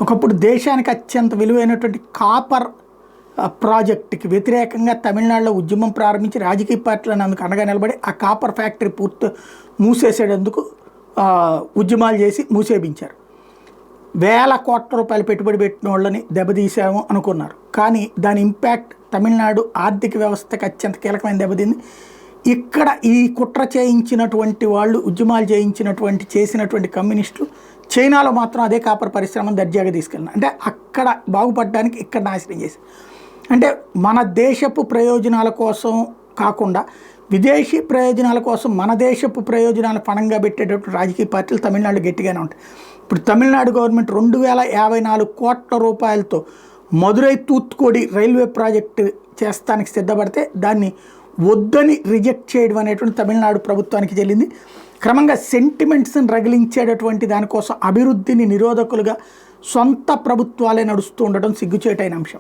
ఒకప్పుడు దేశానికి అత్యంత విలువైనటువంటి కాపర్ ప్రాజెక్టుకి వ్యతిరేకంగా తమిళనాడులో ఉద్యమం ప్రారంభించి రాజకీయ పార్టీలను అందుకు అండగా నిలబడి ఆ కాపర్ ఫ్యాక్టరీ మూసేసేందుకు ఉద్యమాలు చేసి మూసేపించారు. వేల కోట్ల రూపాయలు పెట్టుబడి పెట్టిన వాళ్ళని దెబ్బతీసాము అనుకున్నారు. కానీ దాని ఇంపాక్ట్ తమిళనాడు ఆర్థిక వ్యవస్థకి అత్యంత కీలకమైన దెబ్బతింది. ఇక్కడ ఈ కుట్ర చేయించినటువంటి వాళ్ళు, ఉద్యమాలు చేసినటువంటి కమ్యూనిస్టులు చైనాలో మాత్రం అదే కాపర్ పరిశ్రమను దర్జాగా తీసుకెళ్ళినారు. అంటే అక్కడ బాగుపడడానికి ఇక్కడ నాశనం చేశారు. అంటే మన దేశపు ప్రయోజనాల కోసం కాకుండా విదేశీ ప్రయోజనాల కోసం మన దేశపు ప్రయోజనాల పణంగా పెట్టేటటువంటి రాజకీయ పార్టీలు తమిళనాడు గట్టిగానే ఉంటాయి. ఇప్పుడు తమిళనాడు గవర్నమెంట్ 2054 కోట్ల రూపాయలతో మదురై తూత్తుకోడి రైల్వే ప్రాజెక్టు చేస్తానికి సిద్ధపడితే దాన్ని వద్దని రిజెక్ట్ చేయడం అనేటువంటి తమిళనాడు ప్రభుత్వానికి చెల్లింది. క్రమంగా సెంటిమెంట్స్ని రగిలించేటటువంటి దానికోసం అభివృద్ధిని నిరోధకులుగా సొంత ప్రభుత్వాలే నడుస్తూ ఉండడం సిగ్గుచేటైన అంశం.